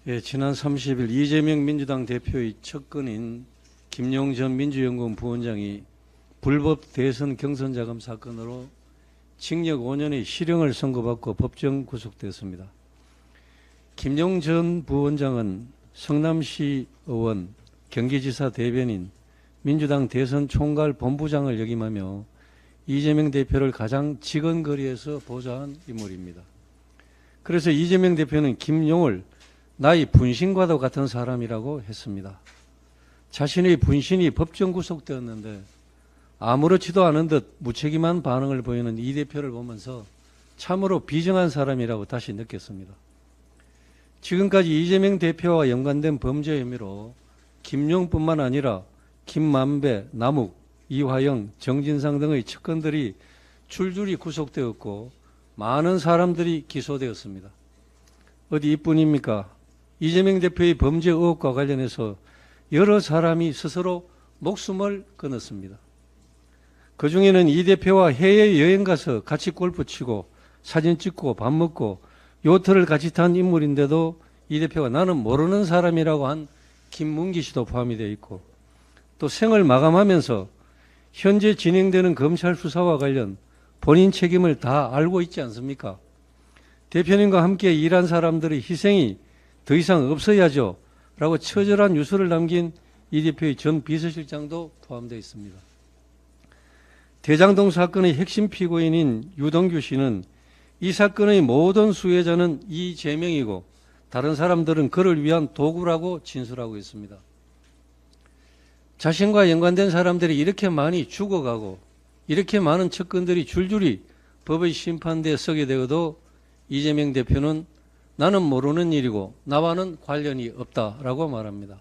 예, 지난 30일 이재명 민주당 대표의 측근인 김용 전 민주연구원 부원장이 불법 대선 경선 자금 사건으로 징역 5년의 실형을 선고받고 법정 구속되었습니다. 김용 전 부원장은 성남시 의원, 경기지사 대변인, 민주당 대선 총괄 본부장을 역임하며 이재명 대표를 가장 직언거리에서 보좌한 인물입니다. 그래서 이재명 대표는 김용을 나의 분신과도 같은 사람이라고 했습니다. 자신의 분신이 법정 구속되었는데 아무렇지도 않은 듯 무책임한 반응을 보이는 이 대표를 보면서 참으로 비정한 사람이라고 다시 느꼈습니다. 지금까지 이재명 대표와 연관된 범죄 혐의로 김용뿐만 아니라 김만배, 남욱, 이화영, 정진상 등의 측근들이 줄줄이 구속되었고 많은 사람들이 기소되었습니다. 어디 이뿐입니까? 이재명 대표의 범죄 의혹과 관련해서 여러 사람이 스스로 목숨을 끊었습니다. 그중에는 이 대표와 해외여행 가서 같이 골프 치고 사진 찍고 밥 먹고 요트를 같이 탄 인물인데도 이 대표가 나는 모르는 사람이라고 한 김문기 씨도 포함이 되어 있고, 또 생을 마감하면서 현재 진행되는 검찰 수사와 관련 본인 책임을 다 알고 있지 않습니까? 대표님과 함께 일한 사람들의 희생이 더 이상 없어야죠 라고 처절한 유서를 남긴 이 대표의 전 비서실장도 포함되어 있습니다. 대장동 사건의 핵심 피고인인 유동규 씨는 이 사건의 모든 수혜자는 이재명이고 다른 사람들은 그를 위한 도구라고 진술하고 있습니다. 자신과 연관된 사람들이 이렇게 많이 죽어가고 이렇게 많은 측근들이 줄줄이 법의 심판대에 서게 되어도 이재명 대표는 나는 모르는 일이고 나와는 관련이 없다라고 말합니다.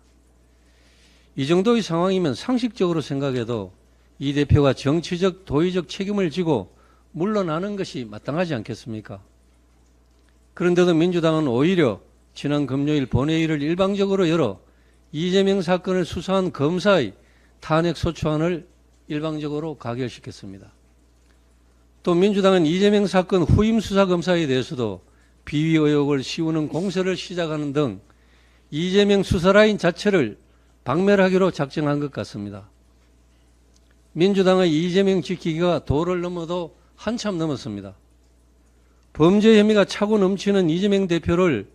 이 정도의 상황이면 상식적으로 생각해도 이 대표가 정치적 도의적 책임을 지고 물러나는 것이 마땅하지 않겠습니까? 그런데도 민주당은 오히려 지난 금요일 본회의를 일방적으로 열어 이재명 사건을 수사한 검사의 탄핵 소추안을 일방적으로 가결시켰습니다. 또 민주당은 이재명 사건 후임 수사검사에 대해서도 비위 의혹을 씌우는 공세를 시작하는 등 이재명 수사라인 자체를 박멸하기로 작정한 것 같습니다. 민주당의 이재명 지키기가 도를 넘어도 한참 넘었습니다. 범죄 혐의가 차고 넘치는 이재명 대표를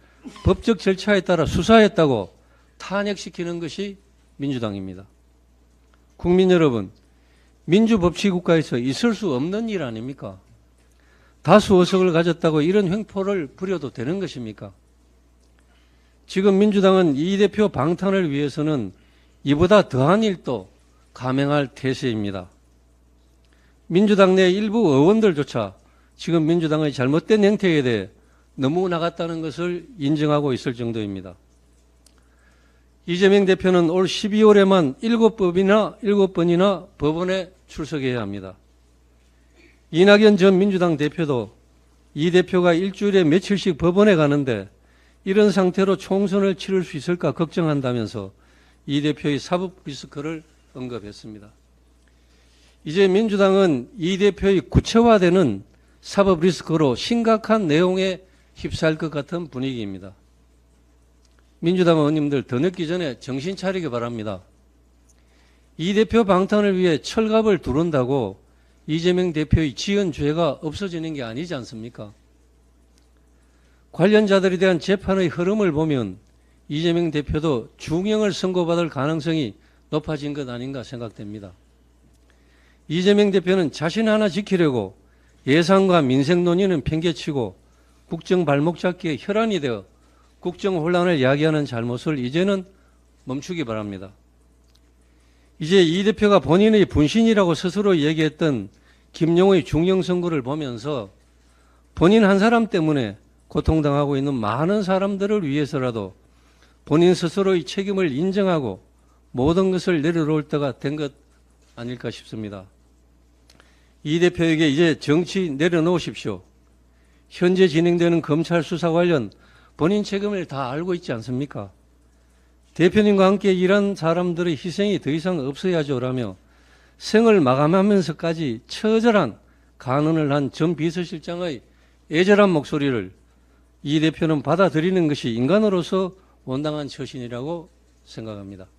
법적 절차에 따라 수사했다고 탄핵시키는 것이 민주당입니다. 국민 여러분, 민주법치국가에서 있을 수 없는 일 아닙니까? 다수 의석을 가졌다고 이런 횡포를 부려도 되는 것입니까? 지금 민주당은 이 대표 방탄을 위해서는 이보다 더한 일도 감행할 태세입니다. 민주당 내 일부 의원들조차 지금 민주당의 잘못된 행태에 대해 너무 나갔다는 것을 인정하고 있을 정도입니다. 이재명 대표는 올 12월에만 7번이나 법원에 출석해야 합니다. 이낙연 전 민주당 대표도 이 대표가 일주일에 며칠씩 법원에 가는데 이런 상태로 총선을 치를 수 있을까 걱정한다면서 이 대표의 사법 리스크를 언급했습니다. 이제 민주당은 이 대표의 구체화되는 사법 리스크로 심각한 내용에 휩싸일 것 같은 분위기입니다. 민주당 의원님들 더 늦기 전에 정신 차리기 바랍니다. 이 대표 방탄을 위해 철갑을 두른다고 이재명 대표의 지은 죄가 없어지는 게 아니지 않습니까? 관련자들에 대한 재판의 흐름을 보면 이재명 대표도 중형을 선고받을 가능성이 높아진 것 아닌가 생각됩니다. 이재명 대표는 자신 하나 지키려고 예산과 민생 논의는 팽개치고 국정 발목 잡기에 혈안이 되어 국정 혼란을 야기하는 잘못을 이제는 멈추기 바랍니다. 이제 이 대표가 본인의 분신이라고 스스로 얘기했던 김용의 중형 선고를 보면서 본인 한 사람 때문에 고통당하고 있는 많은 사람들을 위해서라도 본인 스스로의 책임을 인정하고 모든 것을 내려놓을 때가 된 것 아닐까 싶습니다. 이 대표에게 이제 정치 내려놓으십시오. 현재 진행되는 검찰 수사 관련 본인 책임을 다 알고 있지 않습니까? 대표님과 함께 일한 사람들의 희생이 더 이상 없어야죠라며 생을 마감하면서까지 처절한 간언을 한 전 비서실장의 애절한 목소리를 이 대표는 받아들이는 것이 인간으로서 온당한 처신이라고 생각합니다.